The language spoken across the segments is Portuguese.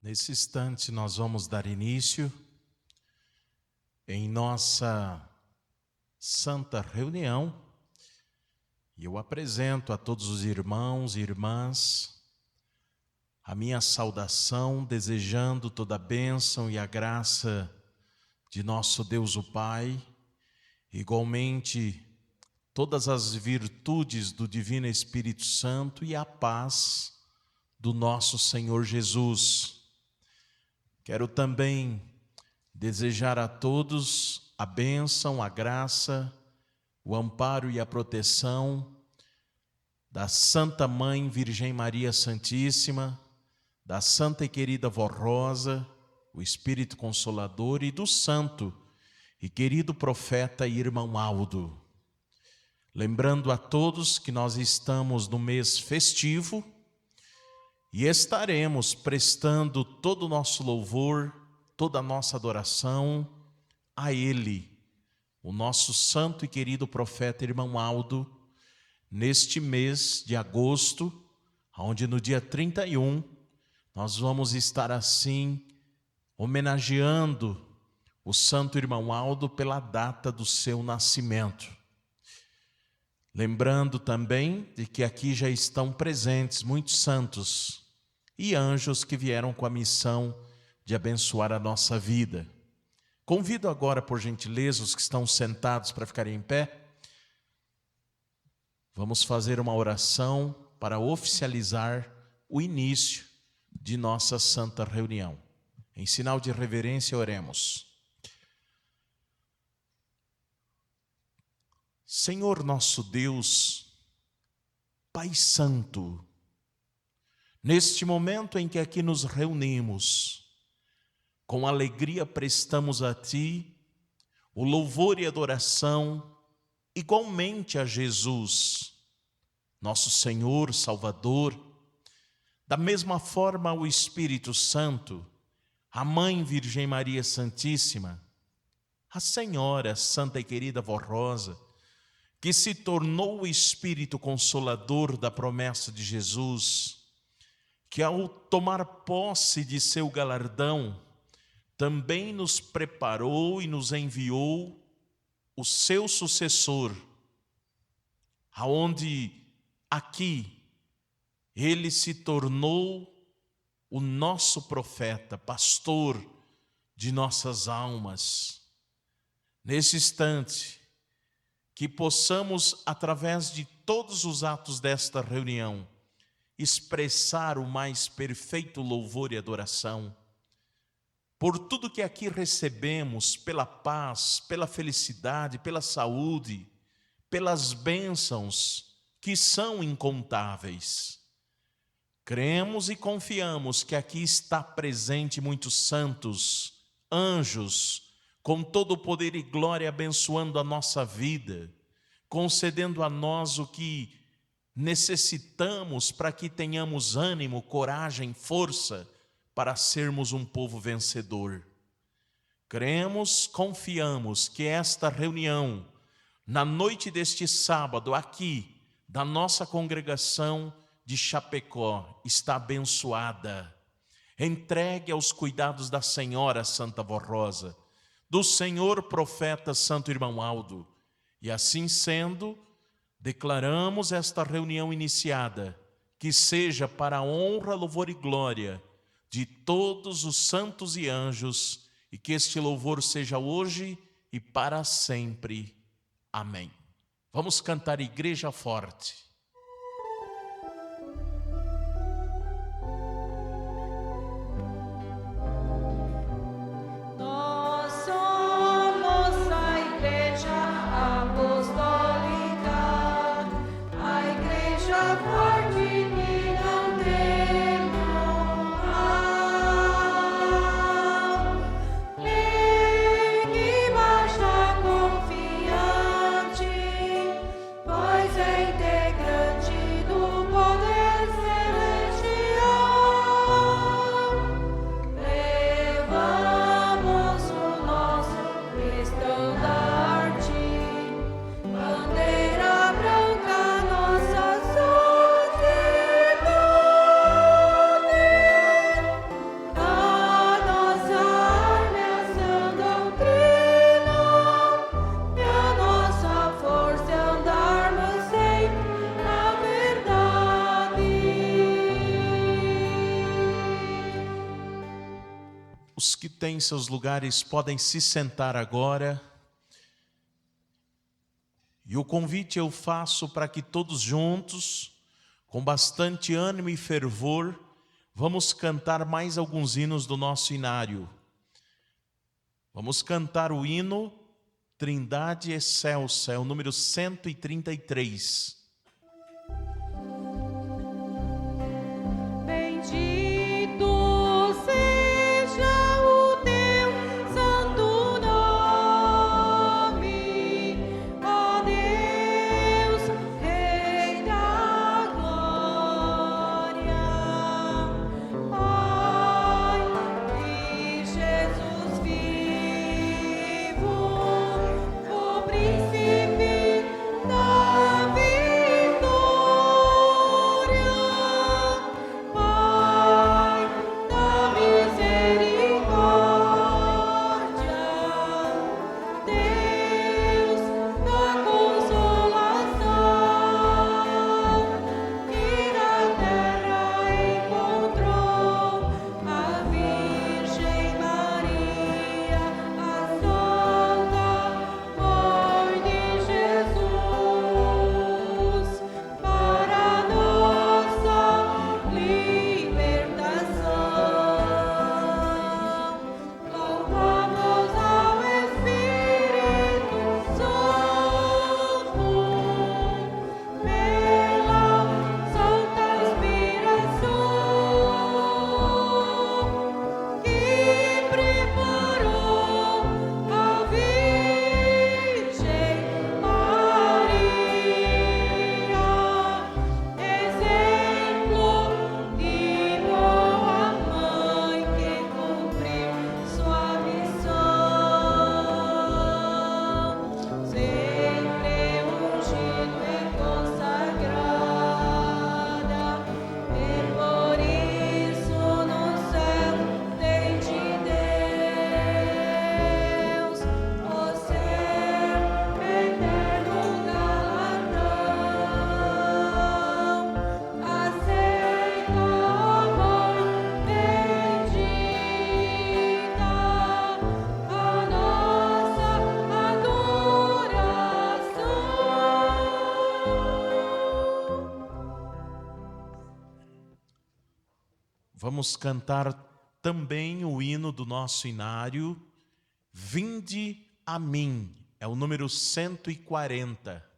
Nesse instante nós vamos dar início em nossa santa reunião e eu apresento a todos os irmãos e irmãs a minha saudação, desejando toda a bênção e a graça de nosso Deus o Pai, igualmente todas as virtudes do Divino Espírito Santo e a paz do nosso Senhor Jesus. Quero também desejar a todos a bênção, a graça, o amparo e a proteção da Santa Mãe Virgem Maria Santíssima, da Santa e querida Vó Rosa, o Espírito Consolador e do Santo e querido profeta e irmão Aldo. Lembrando a todos que nós estamos no mês festivo, e estaremos prestando todo o nosso louvor, toda a nossa adoração a Ele, o nosso santo e querido profeta irmão Aldo, neste mês de agosto, onde no dia 31, nós vamos estar assim, homenageando o santo irmão Aldo pela data do seu nascimento. Lembrando também de que aqui já estão presentes muitos santos e anjos que vieram com a missão de abençoar a nossa vida. Convido agora, por gentileza, os que estão sentados para ficarem em pé. Vamos fazer uma oração para oficializar o início de nossa santa reunião. Em sinal de reverência, oremos. Senhor nosso Deus, Pai Santo, neste momento em que aqui nos reunimos, com alegria prestamos a Ti o louvor e adoração, igualmente a Jesus, nosso Senhor, Salvador, da mesma forma ao Espírito Santo, a Mãe Virgem Maria Santíssima, a Senhora Santa e querida Vó Rosa, que se tornou o Espírito Consolador da promessa de Jesus, que ao tomar posse de seu galardão, também nos preparou e nos enviou o seu sucessor, aonde aqui ele se tornou o nosso profeta, pastor de nossas almas. Nesse instante, que possamos, através de todos os atos desta reunião, expressar o mais perfeito louvor e adoração por tudo que aqui recebemos, pela paz, pela felicidade, pela saúde, pelas bênçãos que são incontáveis. Cremos e confiamos que aqui está presente muitos santos, anjos, com todo o poder e glória abençoando a nossa vida, concedendo a nós o que necessitamos para que tenhamos ânimo, coragem, força para sermos um povo vencedor. Cremos, confiamos que esta reunião, na noite deste sábado, aqui, da nossa congregação de Chapecó, está abençoada, entregue aos cuidados da Senhora Santa Vó Rosa, do Senhor Profeta Santo Irmão Aldo, e assim sendo, declaramos esta reunião iniciada, que seja para a honra, louvor e glória de todos os santos e anjos, e que este louvor seja hoje e para sempre. Amém. Vamos cantar Igreja Forte. Confiante, pois é integrante. têm seus lugares podem se sentar agora. E o convite eu faço para que todos juntos, com bastante ânimo e fervor, vamos cantar mais alguns hinos do nosso inário. Vamos cantar o hino Trindade Excelsa, é o número 133. Vamos cantar também o hino do nosso inário, Vinde a mim, é o número 140.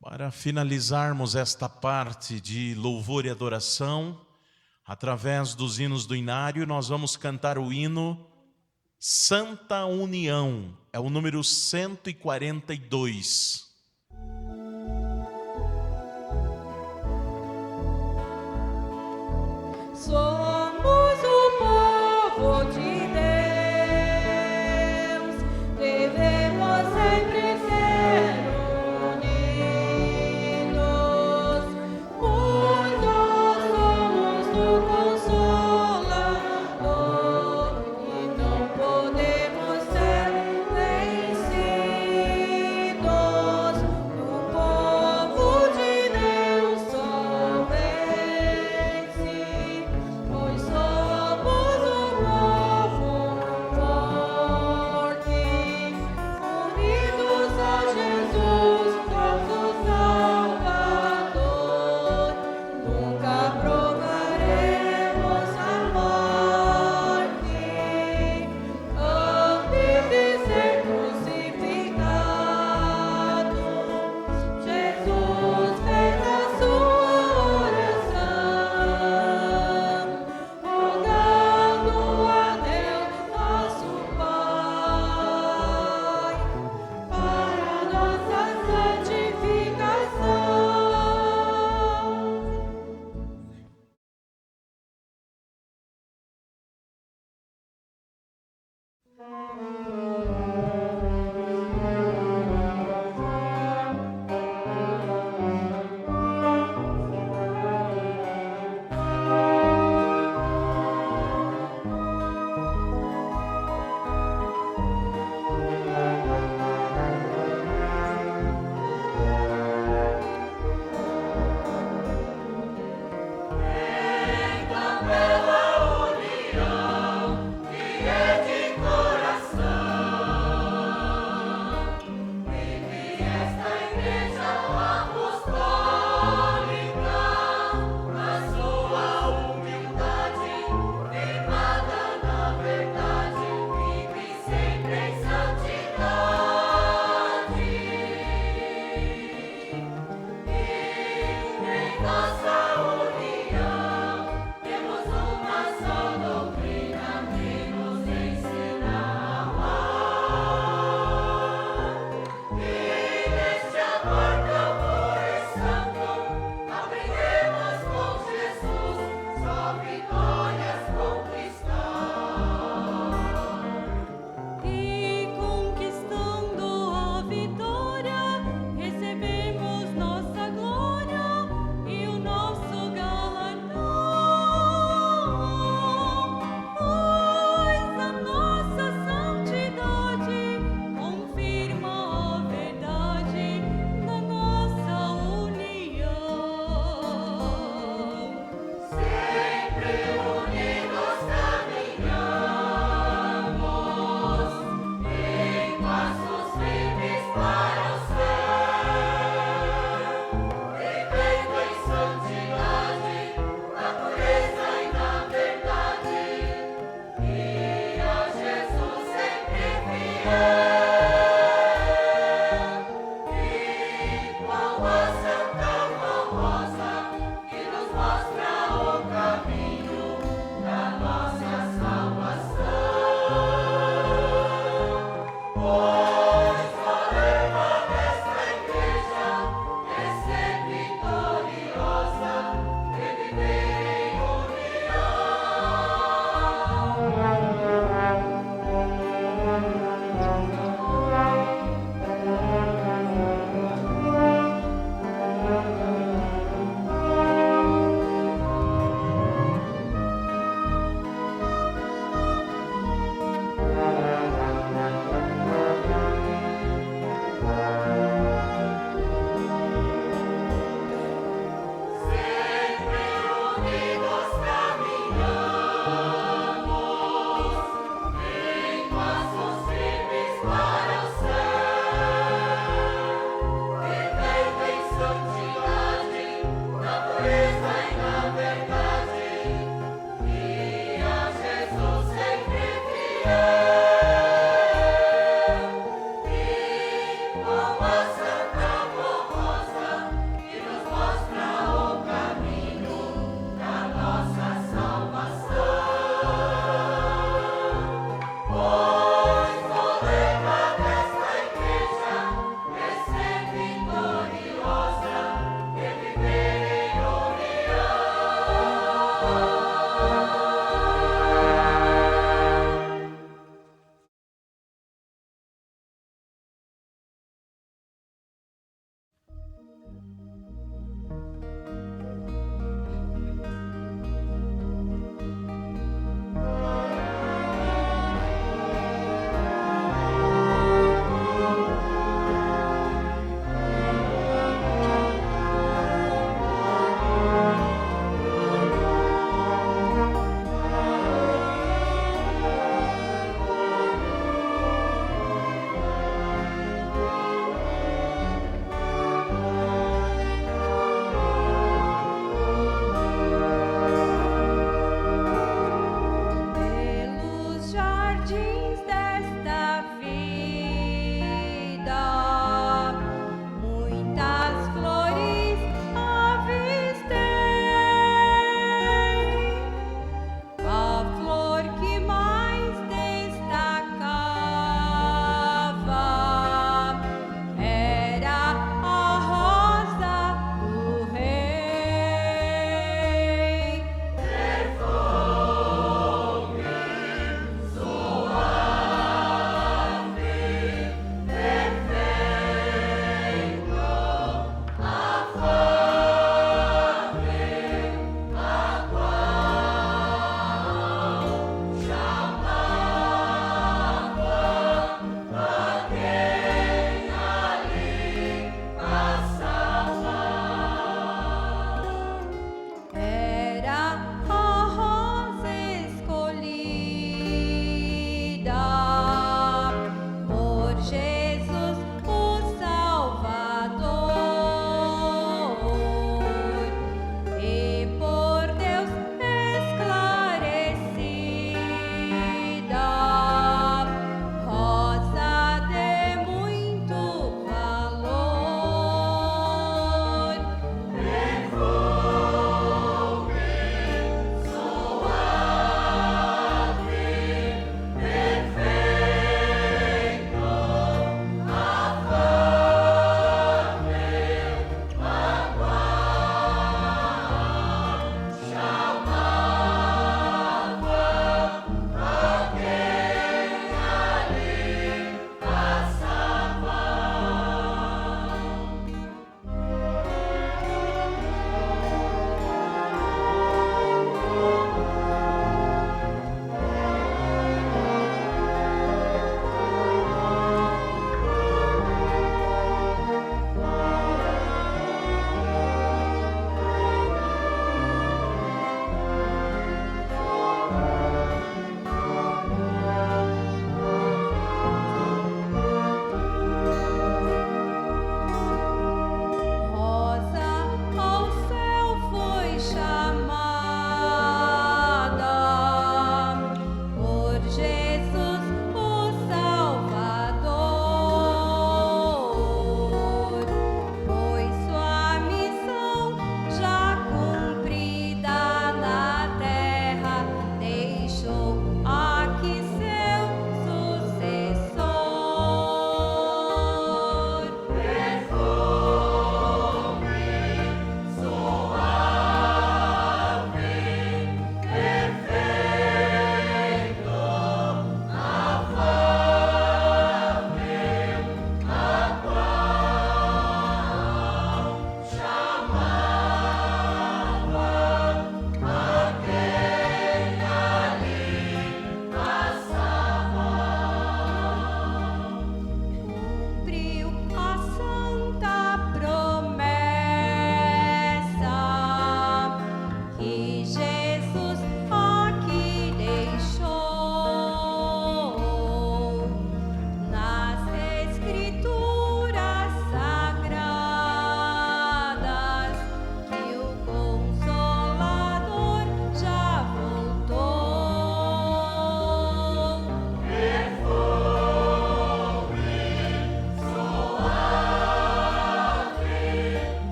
Para finalizarmos esta parte de louvor e adoração, através dos hinos do inário, nós vamos cantar o hino Santa União, é o número 142. Somos o povo de Deus, devemos sempre ser unidos, pois nós somos o Consolador e não podemos ser vencidos.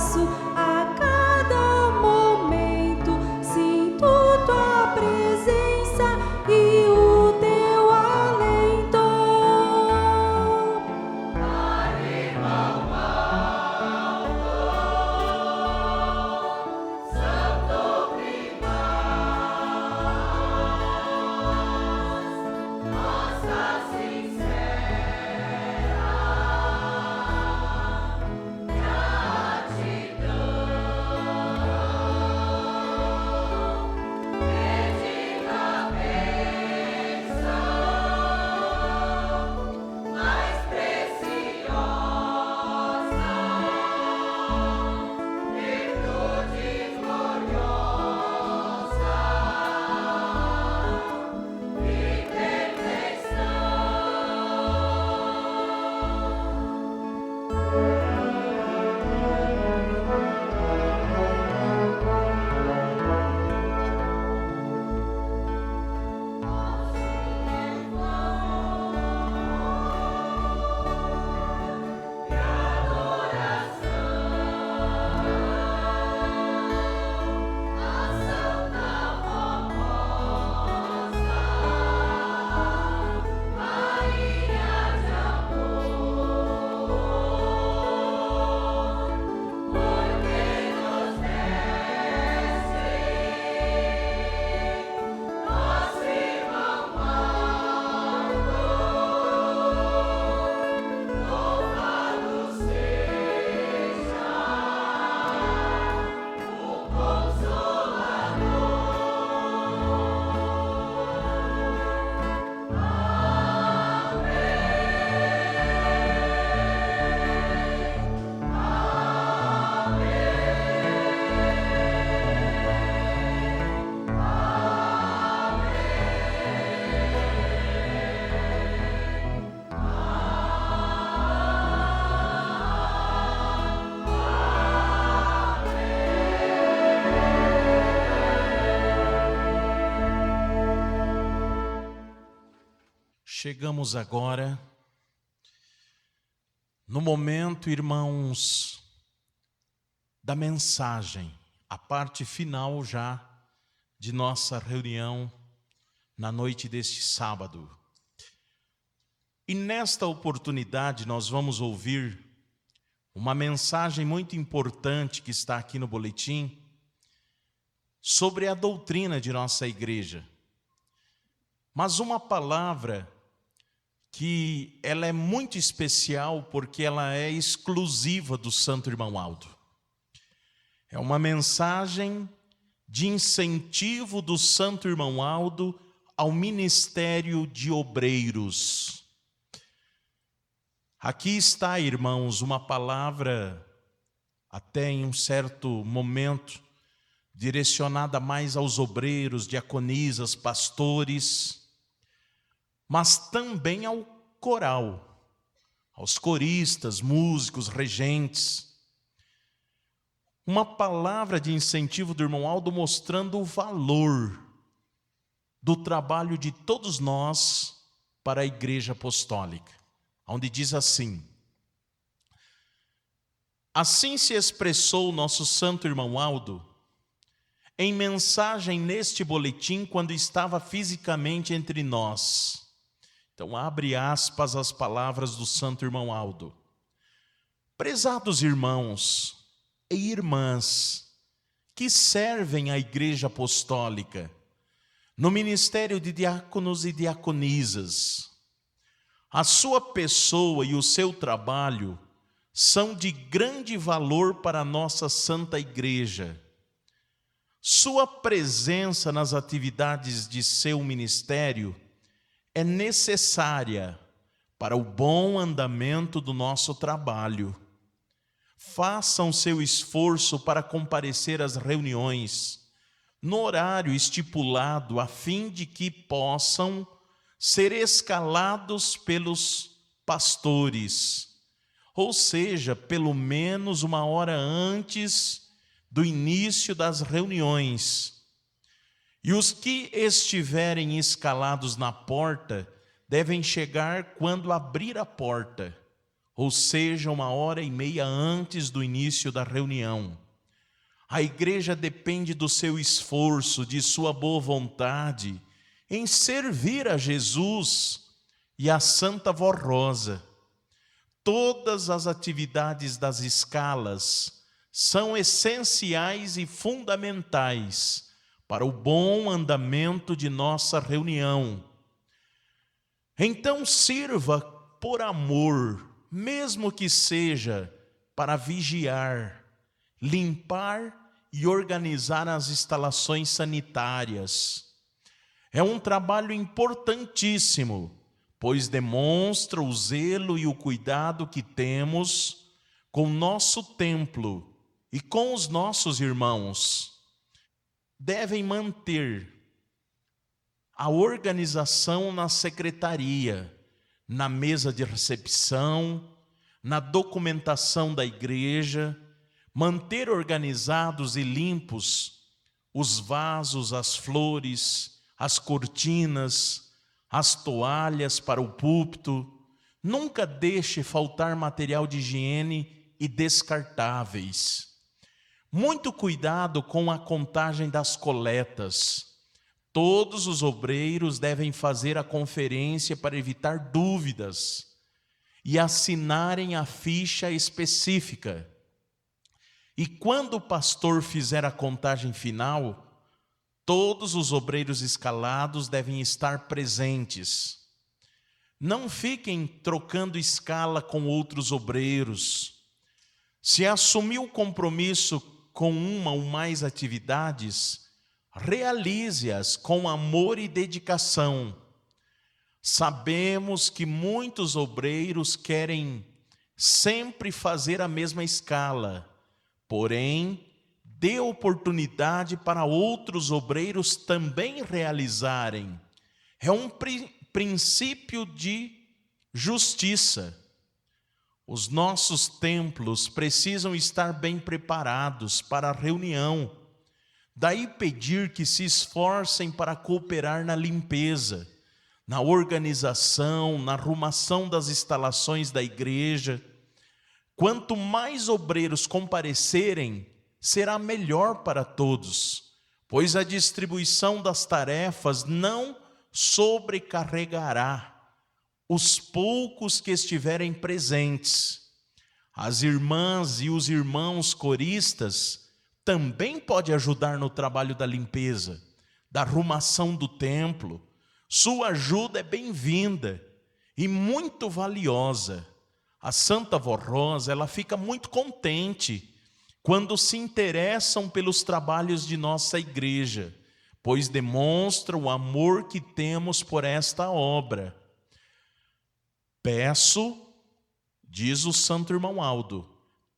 passo, a cada momento, sinto tua presença e o teu alento. Chegamos agora no momento, irmãos, da mensagem, a parte final já de nossa reunião na noite deste sábado. E nesta oportunidade nós vamos ouvir uma mensagem muito importante que está aqui no boletim sobre a doutrina de nossa igreja. Mas uma palavra que ela é muito especial porque ela é exclusiva do Santo Irmão Aldo. É uma mensagem de incentivo do Santo Irmão Aldo ao ministério de obreiros. Aqui está, irmãos, uma palavra, até em um certo momento, direcionada mais aos obreiros, diaconisas, pastores, mas também ao coral, aos coristas, músicos, regentes. Uma palavra de incentivo do irmão Aldo mostrando o valor do trabalho de todos nós para a Igreja Apostólica, onde diz assim: assim se expressou o nosso santo irmão Aldo em mensagem neste boletim quando estava fisicamente entre nós. Então, abre aspas as palavras do santo irmão Aldo. Prezados irmãos e irmãs que servem à Igreja Apostólica no ministério de diáconos e diaconisas, a sua pessoa e o seu trabalho são de grande valor para a nossa Santa Igreja. Sua presença nas atividades de seu ministério é necessária para o bom andamento do nosso trabalho. Façam seu esforço para comparecer às reuniões no horário estipulado, a fim de que possam ser escalados pelos pastores, ou seja, pelo menos uma hora antes do início das reuniões. E os que estiverem escalados na porta devem chegar quando abrir a porta, ou seja, 1h30 antes do início da reunião. A igreja depende do seu esforço, de sua boa vontade em servir a Jesus e a Santa Voz Rosa. Todas as atividades das escalas são essenciais e fundamentais para o bom andamento de nossa reunião. Então sirva por amor, mesmo que seja para vigiar, limpar e organizar as instalações sanitárias. É um trabalho importantíssimo, pois demonstra o zelo e o cuidado que temos com o nosso templo e com os nossos irmãos. Devem manter a organização na secretaria, na mesa de recepção, na documentação da igreja, manter organizados e limpos os vasos, as flores, as cortinas, as toalhas para o púlpito. Nunca deixe faltar material de higiene e descartáveis. Muito cuidado com a contagem das coletas. Todos os obreiros devem fazer a conferência para evitar dúvidas e assinarem a ficha específica. E quando o pastor fizer a contagem final, todos os obreiros escalados devem estar presentes. Não fiquem trocando escala com outros obreiros. Se assumiu o compromisso com uma ou mais atividades, realize-as com amor e dedicação. Sabemos que muitos obreiros querem sempre fazer a mesma escala, porém, dê oportunidade para outros obreiros também realizarem. É um princípio de justiça. Os nossos templos precisam estar bem preparados para a reunião. Daí pedir que se esforcem para cooperar na limpeza, na organização, na arrumação das instalações da igreja. Quanto mais obreiros comparecerem, será melhor para todos, pois a distribuição das tarefas não sobrecarregará os poucos que estiverem presentes. As irmãs e os irmãos coristas também podem ajudar no trabalho da limpeza, da arrumação do templo. Sua ajuda é bem-vinda e muito valiosa. A Santa Voz Rosa, ela fica muito contente quando se interessam pelos trabalhos de nossa igreja, pois demonstra o amor que temos por esta obra. Peço, diz o Santo Irmão Aldo,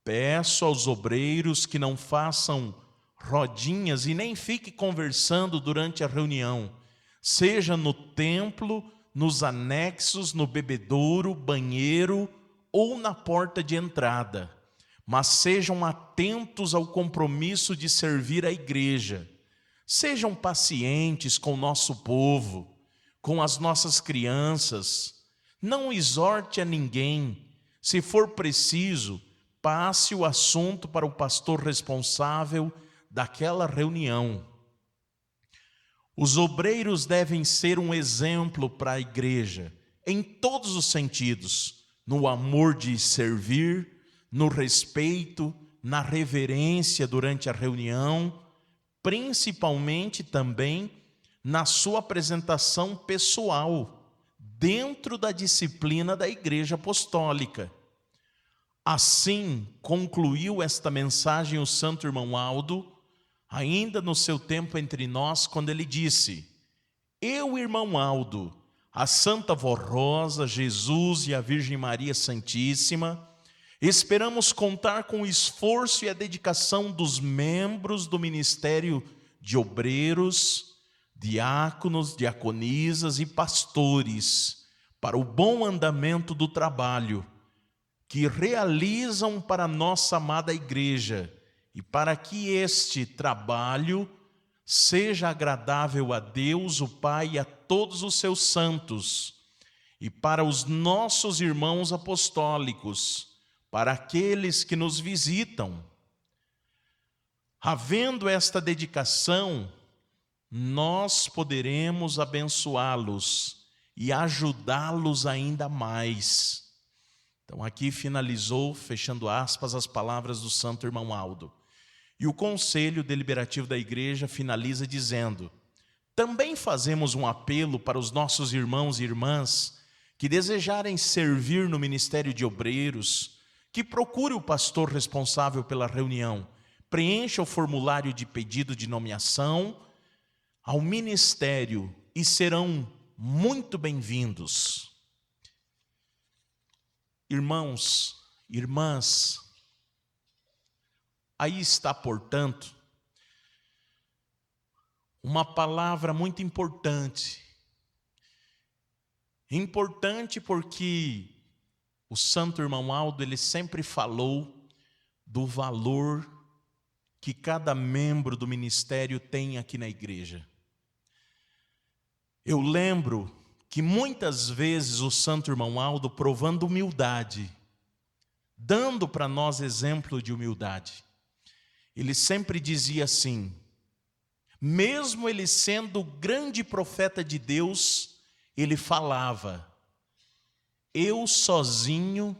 peço aos obreiros que não façam rodinhas e nem fiquem conversando durante a reunião, seja no templo, nos anexos, no bebedouro, banheiro ou na porta de entrada, mas sejam atentos ao compromisso de servir a igreja. Sejam pacientes com o nosso povo, com as nossas crianças. Não exorte a ninguém. Se for preciso, passe o assunto para o pastor responsável daquela reunião. Os obreiros devem ser um exemplo para a igreja, em todos os sentidos, no amor de servir, no respeito, na reverência durante a reunião, principalmente também na sua apresentação pessoal, dentro da disciplina da Igreja Apostólica. Assim concluiu esta mensagem o Santo Irmão Aldo, ainda no seu tempo entre nós, quando ele disse: eu, Irmão Aldo, a Santa Voz Rosa, Jesus e a Virgem Maria Santíssima, esperamos contar com o esforço e a dedicação dos membros do Ministério de Obreiros, diáconos, diaconisas e pastores, para o bom andamento do trabalho que realizam para a nossa amada Igreja, e para que este trabalho seja agradável a Deus, o Pai, e a todos os seus santos, e para os nossos irmãos apostólicos, para aqueles que nos visitam. Havendo esta dedicação, nós poderemos abençoá-los e ajudá-los ainda mais. Então aqui finalizou, fechando aspas, as palavras do santo irmão Aldo. E o Conselho Deliberativo da Igreja finaliza dizendo: também fazemos um apelo para os nossos irmãos e irmãs que desejarem servir no Ministério de Obreiros, que procure o pastor responsável pela reunião, preencha o formulário de pedido de nomeação ao ministério e serão muito bem-vindos. Irmãos, irmãs, aí está, portanto, uma palavra muito importante. Importante porque o santo irmão Aldo, ele sempre falou do valor que cada membro do ministério tem aqui na igreja. Eu lembro que muitas vezes o santo irmão Aldo, provando humildade, dando para nós exemplo de humildade, ele sempre dizia assim, mesmo ele sendo o grande profeta de Deus, ele falava: eu sozinho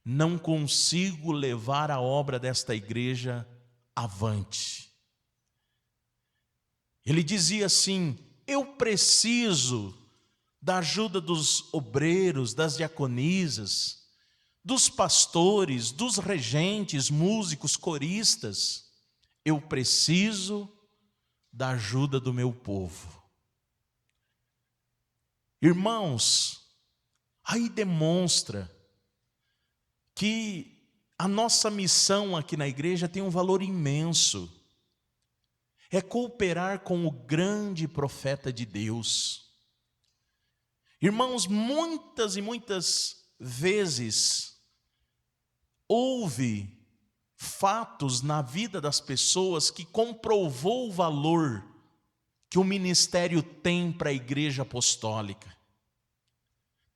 não consigo levar a obra desta igreja avante. Ele dizia assim: eu preciso da ajuda dos obreiros, das diaconisas, dos pastores, dos regentes, músicos, coristas. Eu preciso da ajuda do meu povo. Irmãos, aí demonstra que a nossa missão aqui na igreja tem um valor imenso. É cooperar com o grande profeta de Deus. Irmãos, muitas e muitas vezes houve fatos na vida das pessoas que comprovou o valor que o ministério tem para a igreja apostólica.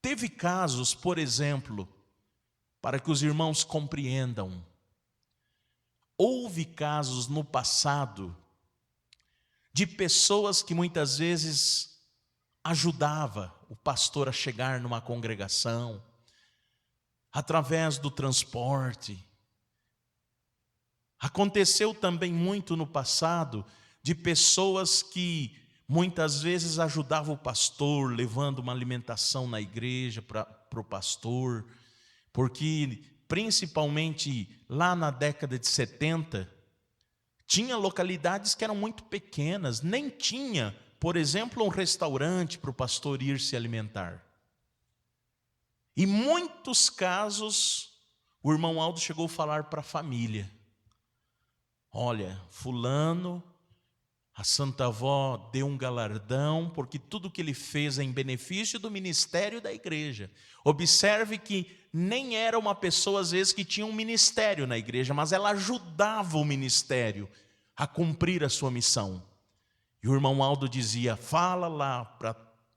Teve casos, por exemplo, para que os irmãos compreendam, houve casos no passado de pessoas que muitas vezes ajudava o pastor a chegar numa congregação, através do transporte. Aconteceu também muito no passado de pessoas que muitas vezes ajudavam o pastor, levando uma alimentação na igreja para o pastor, porque principalmente lá na década de 70, tinha localidades que eram muito pequenas, nem tinha, por exemplo, um restaurante para o pastor ir se alimentar. Em muitos casos, o irmão Aldo chegou a falar para a família: olha, fulano, a Santa Avó deu um galardão, porque tudo que ele fez é em benefício do ministério da igreja. Observe que nem era uma pessoa, às vezes, que tinha um ministério na igreja, mas ela ajudava o ministério a cumprir a sua missão. E o irmão Aldo dizia: fala lá para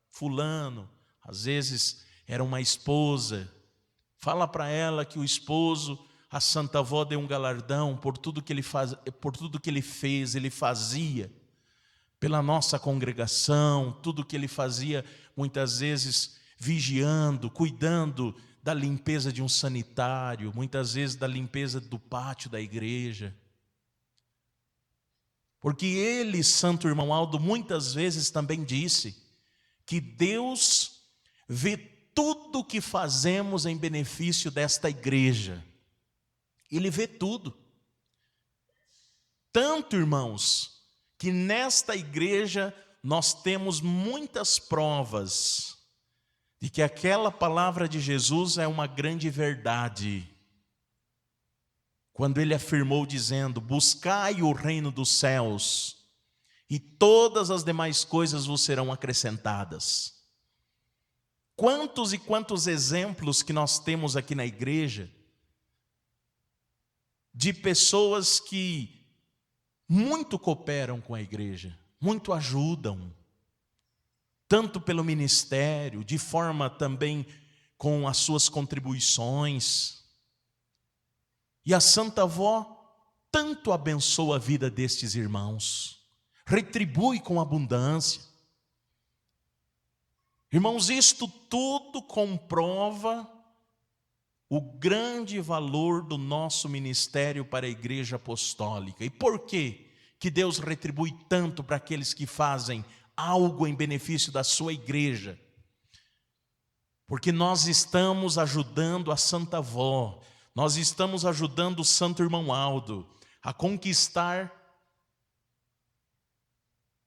fulano, às vezes era uma esposa, fala para ela que o esposo, a Santa Avó deu um galardão por tudo que ele fez, ele fazia pela nossa congregação, tudo que ele fazia, muitas vezes vigiando, cuidando da limpeza de um sanitário, muitas vezes da limpeza do pátio da igreja. Porque ele, santo irmão Aldo, muitas vezes também disse que Deus vê tudo o que fazemos em benefício desta igreja. Ele vê tudo. Tanto, irmãos, que nesta igreja nós temos muitas provas de que aquela palavra de Jesus é uma grande verdade. Quando ele afirmou dizendo: buscai o reino dos céus, e todas as demais coisas vos serão acrescentadas. Quantos e quantos exemplos que nós temos aqui na igreja, de pessoas que muito cooperam com a igreja, muito ajudam, tanto pelo ministério, de forma também com as suas contribuições. E a Santa Avó tanto abençoa a vida destes irmãos, retribui com abundância. Irmãos, isto tudo comprova o grande valor do nosso ministério para a Igreja Apostólica. E por quê que Deus retribui tanto para aqueles que fazem algo em benefício da sua igreja? Porque nós estamos ajudando a Santa Avó, nós estamos ajudando o Santo Irmão Aldo a conquistar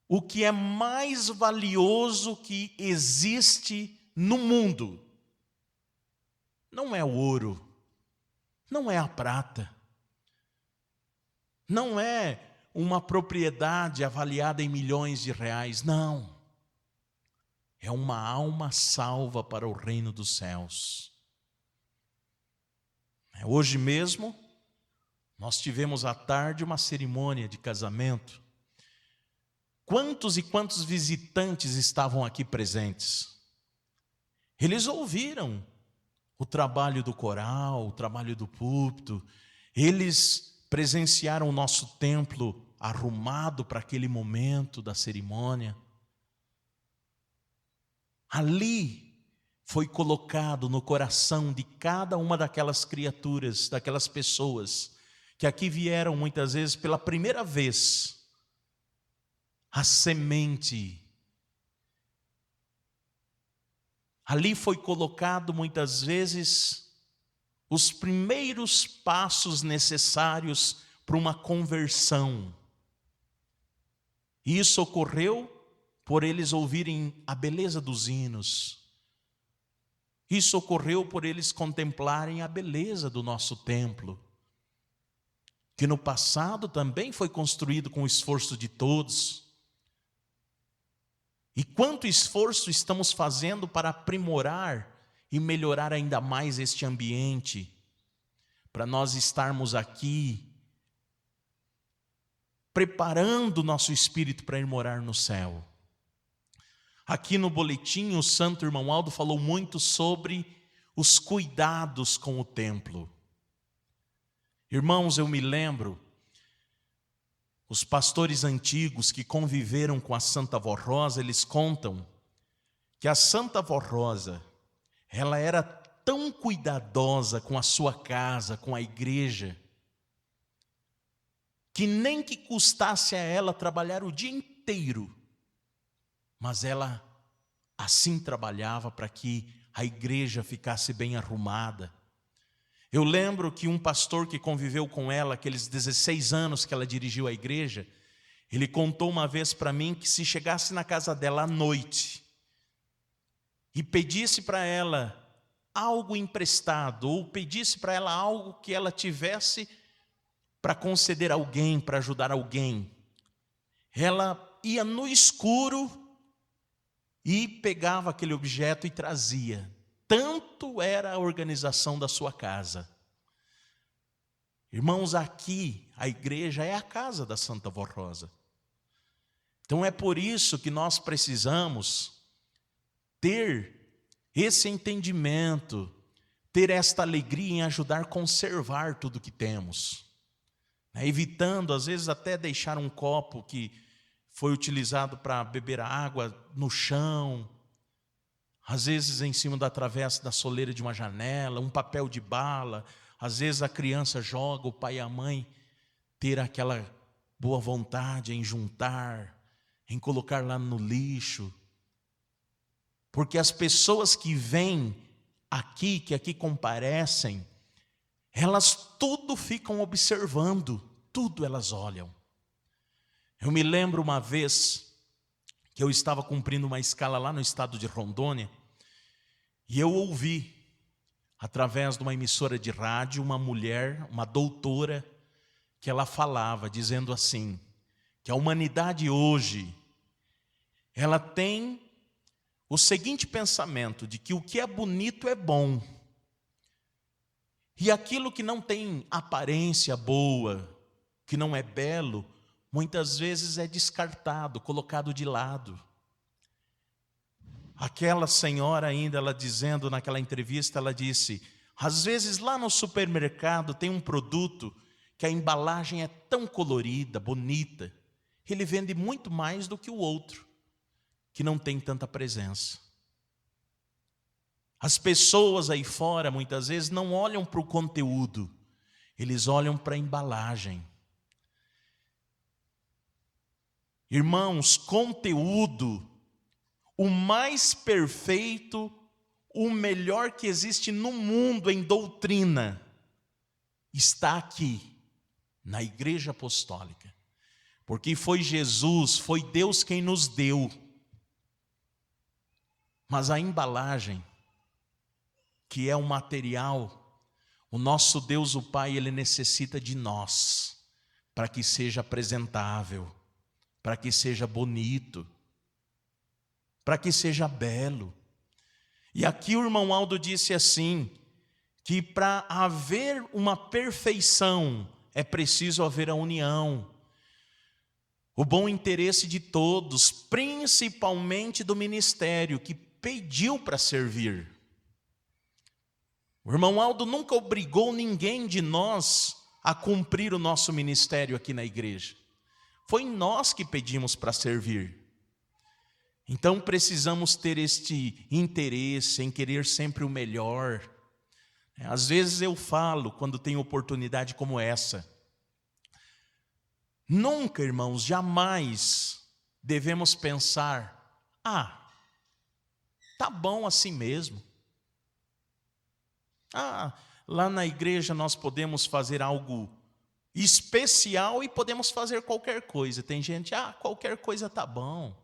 o que é mais valioso que existe no mundo. Não é o ouro, não é a prata, não é uma propriedade avaliada em milhões de reais, não. É uma alma salva para o reino dos céus. Hoje mesmo, nós tivemos à tarde uma cerimônia de casamento. Quantos e quantos visitantes estavam aqui presentes? Eles ouviram o trabalho do coral, o trabalho do púlpito, eles presenciaram o nosso templo arrumado para aquele momento da cerimônia. Ali foi colocado no coração de cada uma daquelas criaturas, daquelas pessoas, que aqui vieram muitas vezes pela primeira vez, a semente. Ali foi colocado muitas vezes os primeiros passos necessários para uma conversão. E isso ocorreu por eles ouvirem a beleza dos hinos. Isso ocorreu por eles contemplarem a beleza do nosso templo, que no passado também foi construído com o esforço de todos. E quanto esforço estamos fazendo para aprimorar e melhorar ainda mais este ambiente, para nós estarmos aqui preparando o nosso espírito para ir morar no céu. Aqui no boletim, o Santo Irmão Aldo falou muito sobre os cuidados com o templo. Irmãos, eu me lembro, os pastores antigos que conviveram com a Santa Avó Rosa, eles contam que a Santa Avó Rosa, ela era tão cuidadosa com a sua casa, com a igreja, que nem que custasse a ela trabalhar o dia inteiro, mas ela assim trabalhava para que a igreja ficasse bem arrumada. Eu lembro que um pastor que conviveu com ela, aqueles 16 anos que ela dirigiu a igreja, ele contou uma vez para mim que se chegasse na casa dela à noite e pedisse para ela algo emprestado, ou pedisse para ela algo que ela tivesse para conceder a alguém, para ajudar alguém, ela ia no escuro e pegava aquele objeto e trazia. Tanto era a organização da sua casa. Irmãos, aqui a igreja é a casa da Santa Avó Rosa. Então é por isso que nós precisamos ter esse entendimento, ter esta alegria em ajudar a conservar tudo que temos, evitando às vezes até deixar um copo que foi utilizado para beber água no chão, às vezes em cima da travessa da soleira de uma janela, um papel de bala. Às vezes a criança joga, o pai e a mãe ter aquela boa vontade em juntar, em colocar lá no lixo. Porque as pessoas que vêm aqui, que aqui comparecem, elas tudo ficam observando, tudo elas olham. Eu me lembro uma vez que eu estava cumprindo uma escala lá no estado de Rondônia, e eu ouvi, através de uma emissora de rádio, uma mulher, uma doutora, que ela falava, dizendo assim, que a humanidade hoje, ela tem o seguinte pensamento, de que o que é bonito é bom, e aquilo que não tem aparência boa, que não é belo, muitas vezes é descartado, colocado de lado. Aquela senhora ainda, ela dizendo naquela entrevista, ela disse, às vezes lá no supermercado tem um produto que a embalagem é tão colorida, bonita, ele vende muito mais do que o outro, que não tem tanta presença. As pessoas aí fora, muitas vezes, não olham para o conteúdo, eles olham para a embalagem. Irmãos, conteúdo, o mais perfeito, o melhor que existe no mundo em doutrina, está aqui, na Igreja Apostólica. Porque foi Jesus, foi Deus quem nos deu. Mas a embalagem, que é o material, o nosso Deus, o Pai, Ele necessita de nós, para que seja apresentável, para que seja bonito, para que seja belo. E aqui o irmão Aldo disse assim, que para haver uma perfeição, é preciso haver a união, o bom interesse de todos, principalmente do ministério, que pediu para servir. O irmão Aldo nunca obrigou ninguém de nós a cumprir o nosso ministério aqui na igreja. Foi nós que pedimos para servir. Então precisamos ter este interesse em querer sempre o melhor. Às vezes eu falo, quando tenho oportunidade como essa, nunca, irmãos, jamais devemos pensar, tá bom assim mesmo. Lá na igreja nós podemos fazer algo especial e podemos fazer qualquer coisa. Tem gente, qualquer coisa tá bom.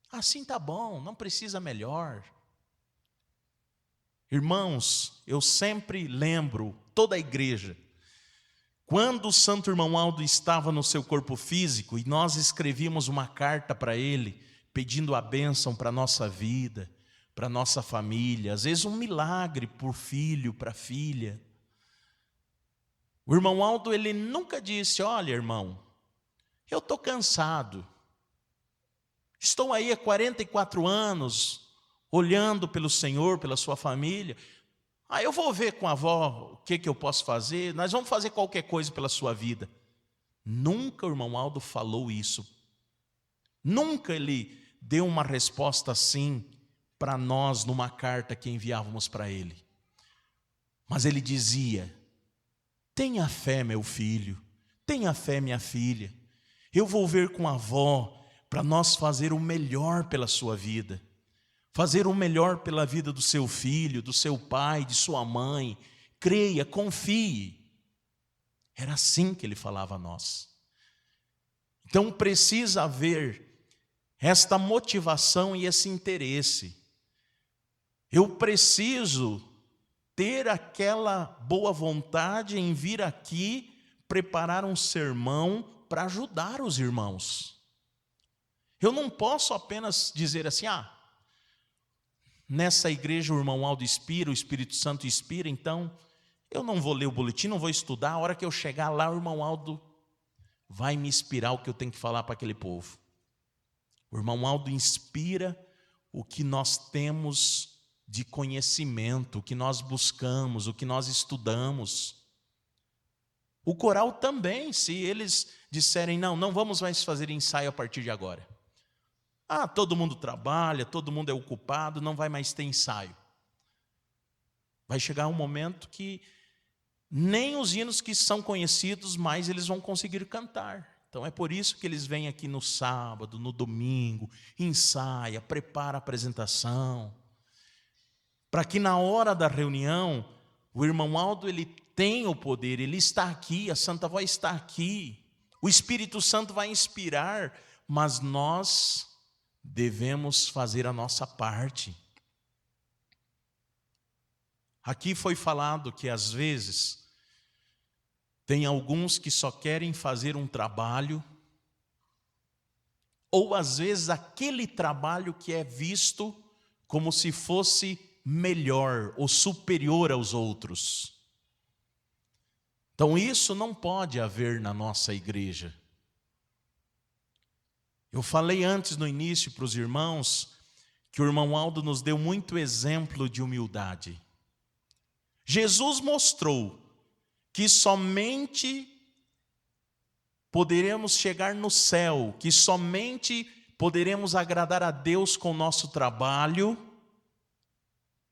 Assim tá bom, não precisa melhor. Irmãos, eu sempre lembro, toda a igreja, quando o santo irmão Aldo estava no seu corpo físico e nós escrevíamos uma carta para ele, pedindo a bênção para a nossa vida, para a nossa família, às vezes um milagre por filho, para filha. O irmão Aldo, ele nunca disse, olha irmão, eu estou cansado, estou aí há 44 anos, olhando pelo Senhor, pela sua família, eu vou ver com a avó o que eu posso fazer, nós vamos fazer qualquer coisa pela sua vida. Nunca o irmão Aldo falou isso. Nunca ele deu uma resposta assim para nós numa carta que enviávamos para ele. Mas ele dizia, tenha fé meu filho, tenha fé minha filha, eu vou ver com a avó para nós fazer o melhor pela sua vida. Fazer o melhor pela vida do seu filho, do seu pai, de sua mãe. Creia, confie. Era assim que ele falava a nós. Então precisa haver esta motivação e esse interesse. Eu preciso ter aquela boa vontade em vir aqui preparar um sermão para ajudar os irmãos. Eu não posso apenas dizer assim, nessa igreja o irmão Aldo inspira, o Espírito Santo inspira, então eu não vou ler o boletim, não vou estudar, a hora que eu chegar lá o irmão Aldo vai me inspirar o que eu tenho que falar para aquele povo. O irmão Aldo inspira o que nós temos de conhecimento, o que nós buscamos, o que nós estudamos. O coral também, se eles disserem, não vamos mais fazer ensaio a partir de agora. Todo mundo trabalha, todo mundo é ocupado, não vai mais ter ensaio. Vai chegar um momento que nem os hinos que são conhecidos mais eles vão conseguir cantar. Então é por isso que eles vêm aqui no sábado, no domingo, ensaia, prepara a apresentação. Para que na hora da reunião, o irmão Aldo ele tem o poder, ele está aqui, a Santa Voz está aqui. O Espírito Santo vai inspirar, mas nós devemos fazer a nossa parte. Aqui foi falado que às vezes tem alguns que só querem fazer um trabalho, ou às vezes aquele trabalho que é visto como se fosse melhor ou superior aos outros. Então isso não pode haver na nossa igreja. Eu falei antes no início para os irmãos que o irmão Aldo nos deu muito exemplo de humildade. Jesus mostrou que somente poderemos chegar no céu, que somente poderemos agradar a Deus com o nosso trabalho,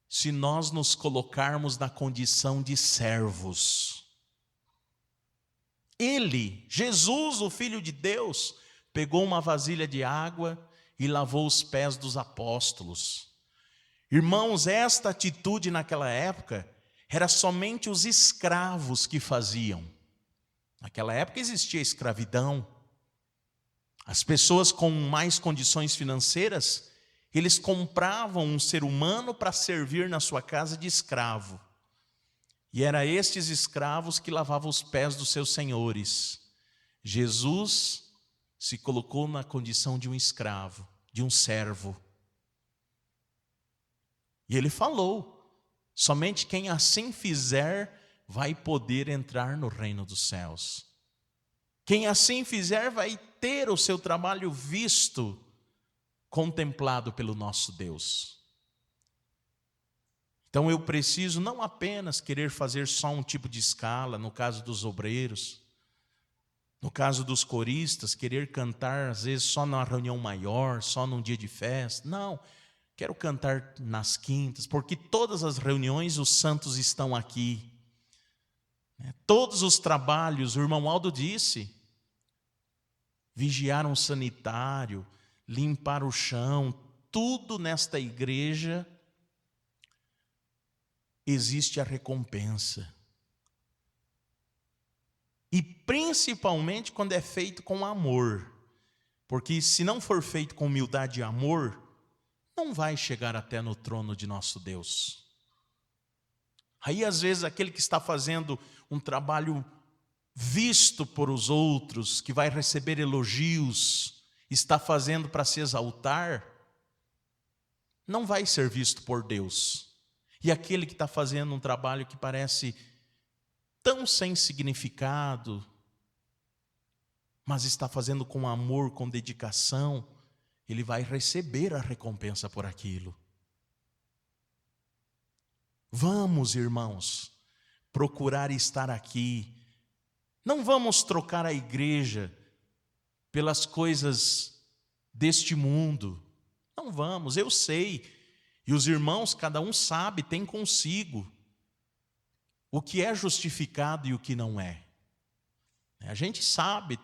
se nós nos colocarmos na condição de servos. Ele, Jesus, o Filho de Deus, pegou uma vasilha de água e lavou os pés dos apóstolos. Irmãos, esta atitude naquela época era somente os escravos que faziam. Naquela época existia escravidão. As pessoas com mais condições financeiras, eles compravam um ser humano para servir na sua casa de escravo. E era estes escravos que lavavam os pés dos seus senhores. Jesus se colocou na condição de um escravo, de um servo. E ele falou: somente quem assim fizer vai poder entrar no reino dos céus. Quem assim fizer vai ter o seu trabalho visto, contemplado pelo nosso Deus. Então eu preciso não apenas querer fazer só um tipo de escala, no caso dos obreiros, no caso dos coristas, querer cantar às vezes só numa reunião maior, só num dia de festa. Não, quero cantar nas quintas, porque todas as reuniões os santos estão aqui. Todos os trabalhos, o irmão Aldo disse, vigiar um sanitário, limpar o chão, tudo nesta igreja existe a recompensa. E principalmente quando é feito com amor, porque se não for feito com humildade e amor, não vai chegar até no trono de nosso Deus. Aí às vezes aquele que está fazendo um trabalho visto por os outros, que vai receber elogios, está fazendo para se exaltar, não vai ser visto por Deus. E aquele que está fazendo um trabalho que parece tão sem significado, mas está fazendo com amor, com dedicação, ele vai receber a recompensa por aquilo. Vamos, irmãos, procurar estar aqui. Não vamos trocar a igreja pelas coisas deste mundo. Não vamos, eu sei. E os irmãos, cada um sabe, tem consigo o que é justificado e o que não é. A gente sabe,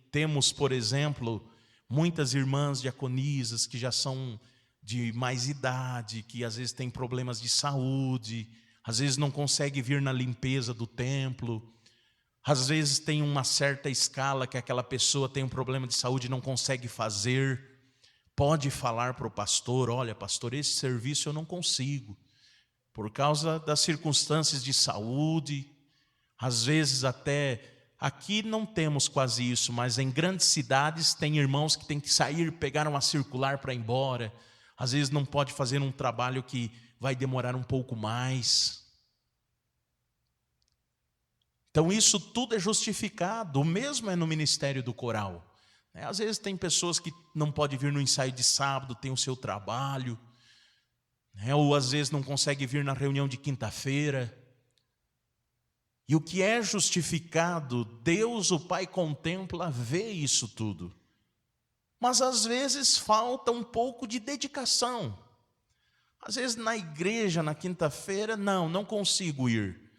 temos, por exemplo, muitas irmãs diaconisas que já são de mais idade, que às vezes têm problemas de saúde, às vezes não conseguem vir na limpeza do templo, às vezes tem uma certa escala que aquela pessoa tem um problema de saúde e não consegue fazer. Pode falar para o pastor: olha, pastor, esse serviço eu não consigo, por causa das circunstâncias de saúde. Às vezes até, aqui não temos quase isso, mas em grandes cidades tem irmãos que têm que sair, pegar uma circular para ir embora. Às vezes não pode fazer um trabalho que vai demorar um pouco mais. Então isso tudo é justificado. O mesmo é no ministério do coral. Às vezes tem pessoas que não podem vir no ensaio de sábado, tem o seu trabalho, ou às vezes não consegue vir na reunião de quinta-feira. E o que é justificado, Deus o Pai contempla, vê isso tudo. Mas às vezes falta um pouco de dedicação. Às vezes na igreja, na quinta-feira, não consigo ir.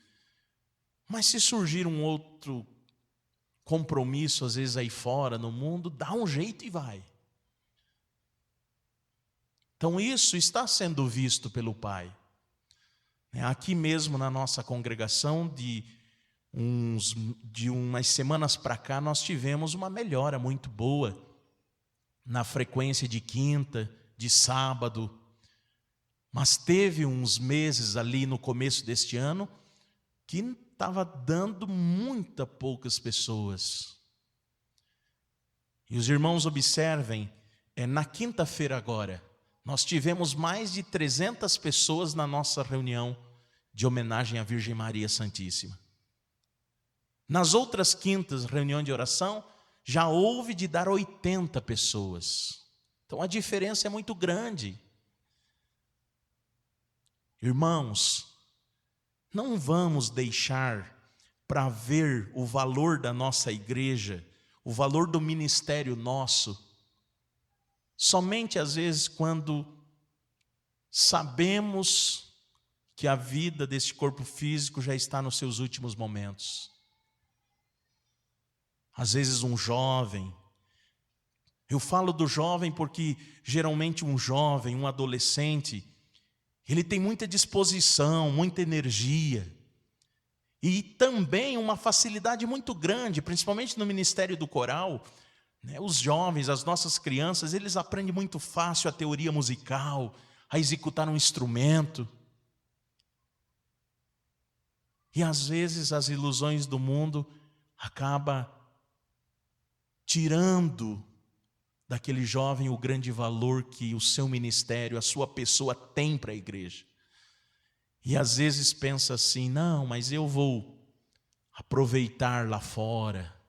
Mas se surgir um outro compromisso, às vezes aí fora, no mundo, dá um jeito e vai. Então isso está sendo visto pelo Pai. Aqui mesmo na nossa congregação, de umas semanas para cá, nós tivemos uma melhora muito boa na frequência de quinta, de sábado. Mas teve uns meses ali no começo deste ano que estava dando muito poucas pessoas. E os irmãos observem, na quinta-feira agora, nós tivemos mais de 300 pessoas na nossa reunião de homenagem à Virgem Maria Santíssima. Nas outras quintas, reunião de oração, já houve de dar 80 pessoas. Então a diferença é muito grande. Irmãos, não vamos deixar para ver o valor da nossa igreja, o valor do ministério nosso, somente às vezes quando sabemos que a vida deste corpo físico já está nos seus últimos momentos. Às vezes um jovem, eu falo do jovem porque geralmente um jovem, um adolescente, ele tem muita disposição, muita energia e também uma facilidade muito grande, principalmente no ministério do coral, né? Os jovens, as nossas crianças, eles aprendem muito fácil a teoria musical, a executar um instrumento. E às vezes as ilusões do mundo acabam tirando daquele jovem o grande valor que o seu ministério, a sua pessoa tem para a igreja. E às vezes pensa assim, não, mas eu vou aproveitar lá fora.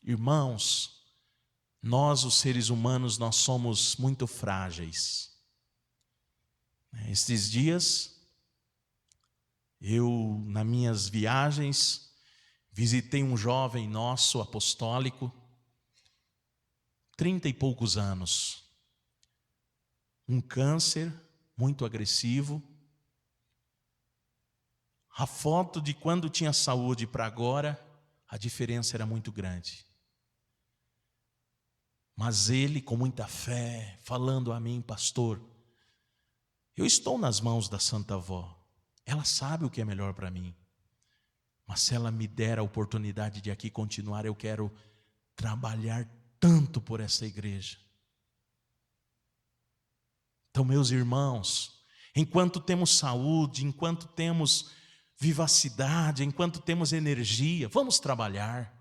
Irmãos, nós os seres humanos, nós somos muito frágeis. Estes dias, eu, nas minhas viagens, visitei um jovem nosso, apostólico, 30 e poucos anos. Um câncer muito agressivo. A foto de quando tinha saúde para agora, a diferença era muito grande. Mas ele, com muita fé, falando a mim, pastor, eu estou nas mãos da Santa Avó. Ela sabe o que é melhor para mim. Mas se ela me der a oportunidade de aqui continuar, eu quero trabalhar tanto por essa igreja. Então, meus irmãos, enquanto temos saúde, enquanto temos vivacidade, enquanto temos energia, vamos trabalhar.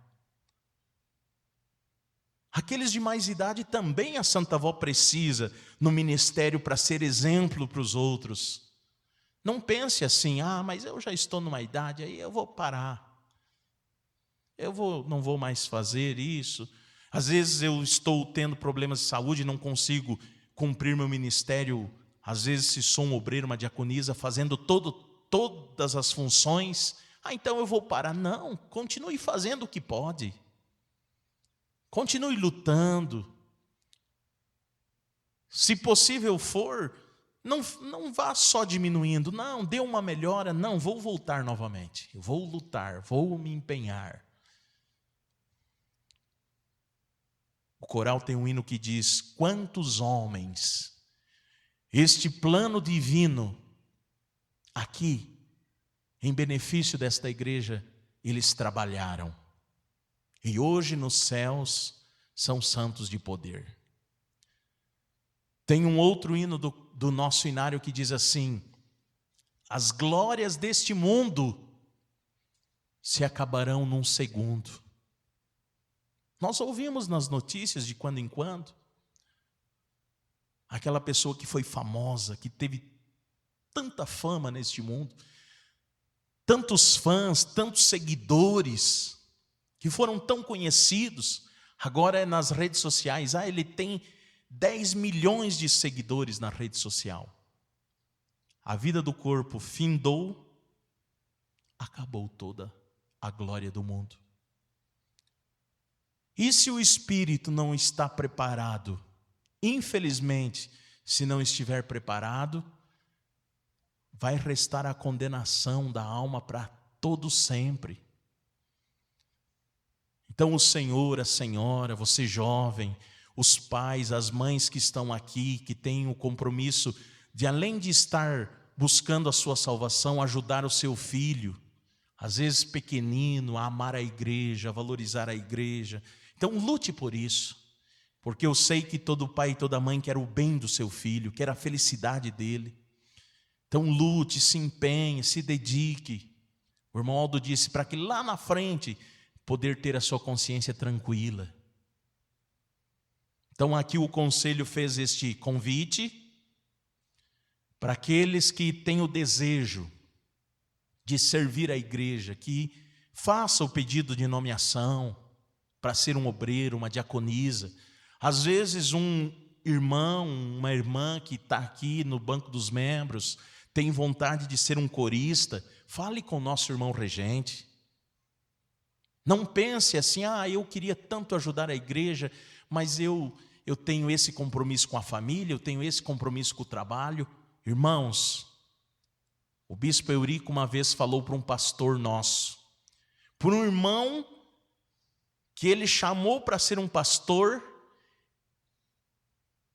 Aqueles de mais idade também a Santa Avó precisa no ministério para ser exemplo para os outros. Não pense assim, mas eu já estou numa idade, aí eu vou parar. Não vou mais fazer isso. Às vezes eu estou tendo problemas de saúde e não consigo cumprir meu ministério. Às vezes, se sou um obreiro, uma diaconisa, fazendo todas as funções, então eu vou parar. Não, continue fazendo o que pode. Continue lutando. Se possível for, não vá só diminuindo, não, dê uma melhora, não, vou voltar novamente, eu vou lutar, vou me empenhar. O coral tem um hino que diz, quantos homens, este plano divino, aqui, em benefício desta igreja, eles trabalharam, e hoje nos céus são santos de poder. Tem um outro hino do nosso inário que diz assim, as glórias deste mundo se acabarão num segundo. Nós ouvimos nas notícias de quando em quando, aquela pessoa que foi famosa, que teve tanta fama neste mundo, tantos fãs, tantos seguidores, que foram tão conhecidos, agora é nas redes sociais, ele tem 10 milhões de seguidores na rede social. A vida do corpo findou, acabou toda a glória do mundo. E se o espírito não está preparado, infelizmente, se não estiver preparado, vai restar a condenação da alma para todo sempre. Então o Senhor, a Senhora, você jovem, os pais, as mães que estão aqui, que têm o compromisso de, além de estar buscando a sua salvação, ajudar o seu filho, às vezes pequenino, a amar a igreja, a valorizar a igreja. Então lute por isso, porque eu sei que todo pai e toda mãe quer o bem do seu filho, quer a felicidade dele. Então lute, se empenhe, se dedique. O irmão Aldo disse, para que lá na frente poder ter a sua consciência tranquila. Então aqui o conselho fez este convite para aqueles que têm o desejo de servir a igreja, que faça o pedido de nomeação para ser um obreiro, uma diaconisa. Às vezes um irmão, uma irmã que está aqui no banco dos membros, tem vontade de ser um corista, fale com o nosso irmão regente. Não pense assim, eu queria tanto ajudar a igreja, mas eu tenho esse compromisso com a família, eu tenho esse compromisso com o trabalho. Irmãos, o bispo Eurico uma vez falou para um pastor nosso, por um irmão que ele chamou para ser um pastor,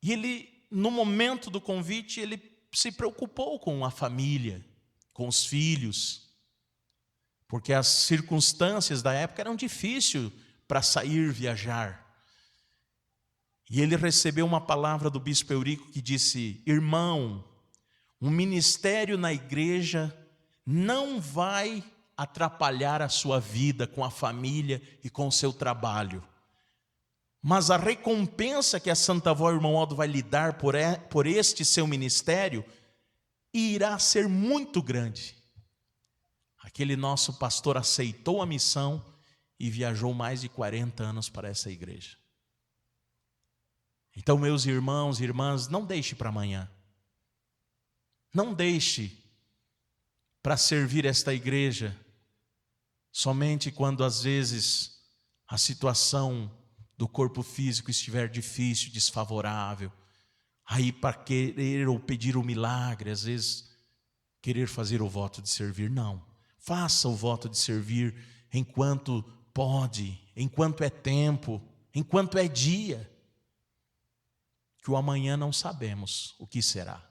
e ele, no momento do convite, ele se preocupou com a família, com os filhos, porque as circunstâncias da época eram difíceis para sair viajar. E ele recebeu uma palavra do bispo Eurico que disse: irmão, um ministério na igreja não vai atrapalhar a sua vida com a família e com o seu trabalho. Mas a recompensa que a Santa Avó Irmão Aldo vai lhe dar por este seu ministério irá ser muito grande. Aquele nosso pastor aceitou a missão e viajou mais de 40 anos para essa igreja. Então, meus irmãos e irmãs, não deixe para amanhã. Não deixe para servir esta igreja somente quando às vezes a situação do corpo físico estiver difícil, desfavorável. Aí para querer ou pedir o milagre, às vezes querer fazer o voto de servir. Não, faça o voto de servir enquanto pode, enquanto é tempo, enquanto é dia. Que o amanhã não sabemos o que será.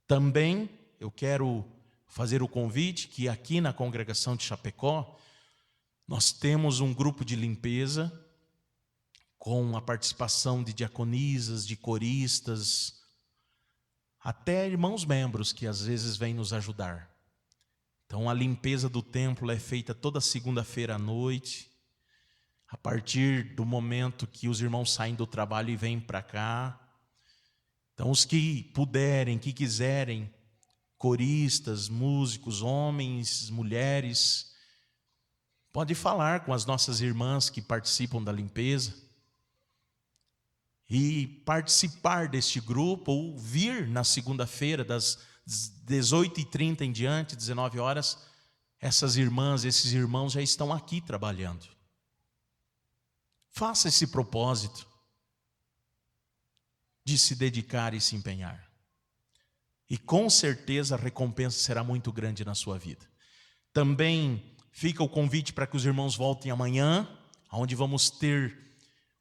Também eu quero fazer o convite que aqui na congregação de Chapecó, nós temos um grupo de limpeza com a participação de diaconisas, de coristas, até irmãos membros que às vezes vêm nos ajudar. Então a limpeza do templo é feita toda segunda-feira à noite, a partir do momento que os irmãos saem do trabalho e vêm para cá. Então os que puderem, que quiserem, coristas, músicos, homens, mulheres, pode falar com as nossas irmãs que participam da limpeza e participar deste grupo, ou vir na segunda-feira das 18h30 em diante, 19 horas, essas irmãs, esses irmãos já estão aqui trabalhando. Faça esse propósito de se dedicar e se empenhar. E com certeza a recompensa será muito grande na sua vida. Também fica o convite para que os irmãos voltem amanhã, onde vamos ter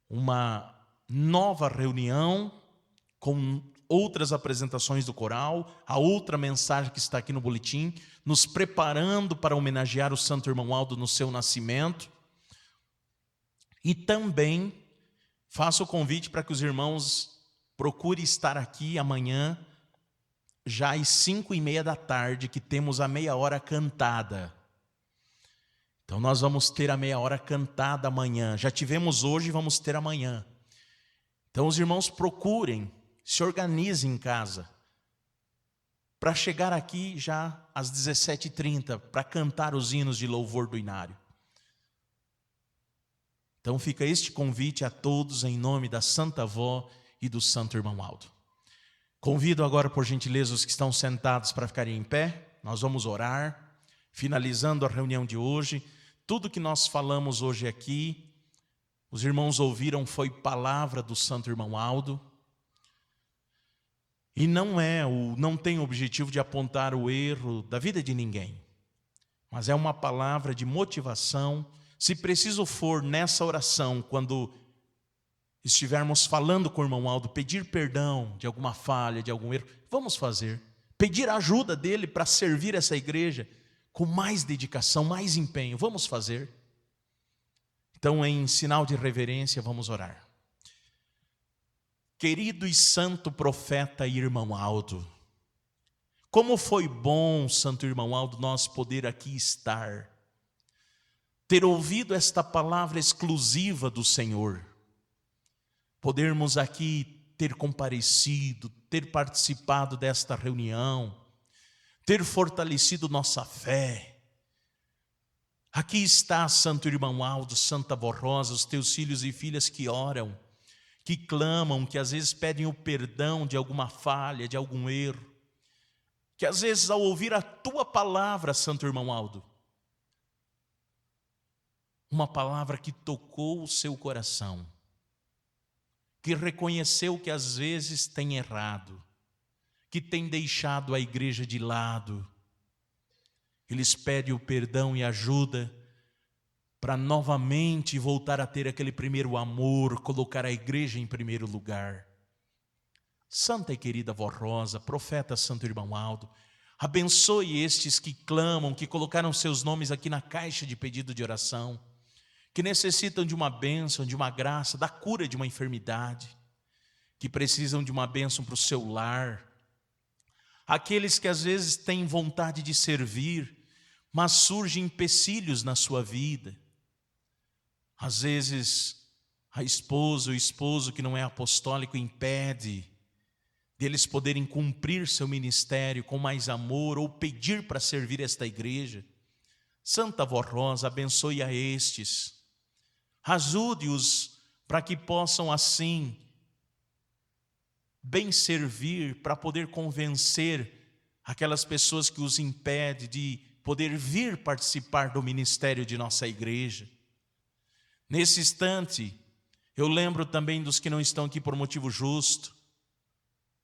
uma nova reunião com outras apresentações do coral, a outra mensagem que está aqui no boletim, nos preparando para homenagear o Santo Irmão Aldo no seu nascimento. E também faço o convite para que os irmãos procurem estar aqui amanhã, já às 5h30 da tarde, que temos a meia hora cantada. Então nós vamos ter a meia hora cantada amanhã. Já tivemos hoje e vamos ter amanhã. Então os irmãos procurem, se organizem em casa, para chegar aqui já às 17h30, para cantar os hinos de louvor do inário. Então fica este convite a todos em nome da Santa Avó e do Santo Irmão Aldo. Convido agora, por gentileza, os que estão sentados para ficarem em pé. Nós vamos orar, finalizando a reunião de hoje. Tudo que nós falamos hoje aqui, os irmãos ouviram, foi palavra do Santo Irmão Aldo. E não tem o objetivo de apontar o erro da vida de ninguém, mas é uma palavra de motivação. Se preciso for nessa oração, quando estivermos falando com o irmão Aldo, pedir perdão de alguma falha, de algum erro, vamos fazer. Pedir a ajuda dele para servir essa igreja com mais dedicação, mais empenho, vamos fazer. Então, em sinal de reverência, vamos orar. Querido e santo profeta e irmão Aldo, como foi bom, santo irmão Aldo, nós poder aqui estar, ter ouvido esta palavra exclusiva do Senhor, podermos aqui ter comparecido, ter participado desta reunião, ter fortalecido nossa fé, Aqui está, Santo Irmão Aldo, Santa Avó Rosa, os teus filhos e filhas que oram, que clamam, que às vezes pedem o perdão de alguma falha, de algum erro, que às vezes ao ouvir a tua palavra, Santo Irmão Aldo, uma palavra que tocou o seu coração, que reconheceu que às vezes tem errado, que tem deixado a igreja de lado, eles pedem o perdão e ajuda para novamente voltar a ter aquele primeiro amor, colocar a igreja em primeiro lugar. Santa e querida Avó Rosa, profeta Santo Irmão Aldo, abençoe estes que clamam, que colocaram seus nomes aqui na caixa de pedido de oração, que necessitam de uma bênção, de uma graça, da cura de uma enfermidade, que precisam de uma bênção para o seu lar, aqueles que às vezes têm vontade de servir, mas surgem empecilhos na sua vida. Às vezes a esposa ou o esposo que não é apostólico impede deles poderem cumprir seu ministério com mais amor ou pedir para servir esta igreja. Santa Avó Rosa, abençoe a estes, ajude-os para que possam assim bem servir, para poder convencer aquelas pessoas que os impedem de poder vir participar do ministério de nossa igreja. Nesse instante, eu lembro também dos que não estão aqui por motivo justo,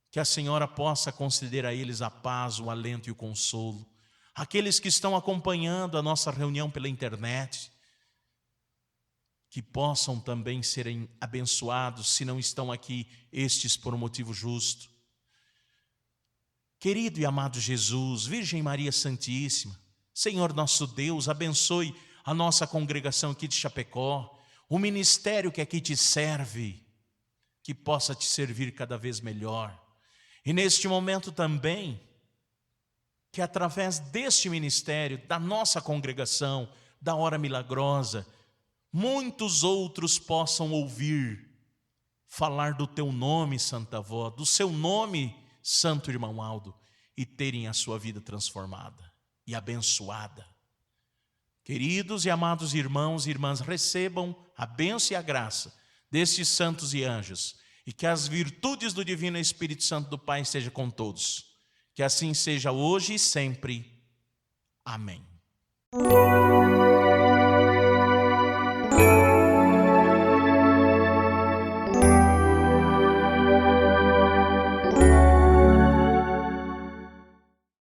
que a Senhora possa conceder a eles a paz, o alento e o consolo. Aqueles que estão acompanhando a nossa reunião pela internet, que possam também serem abençoados, se não estão aqui estes por motivo justo. Querido e amado Jesus, Virgem Maria Santíssima, Senhor nosso Deus, abençoe a nossa congregação aqui de Chapecó, o ministério que aqui te serve, que possa te servir cada vez melhor. E neste momento também, que através deste ministério, da nossa congregação, da hora milagrosa, muitos outros possam ouvir falar do teu nome, Santa Avó, do seu nome, Santo Irmão Aldo, e terem a sua vida transformada e abençoada. Queridos e amados irmãos e irmãs, recebam a bênção e a graça destes santos e anjos, e que as virtudes do Divino Espírito Santo do Pai estejam com todos. Que assim seja hoje e sempre. Amém.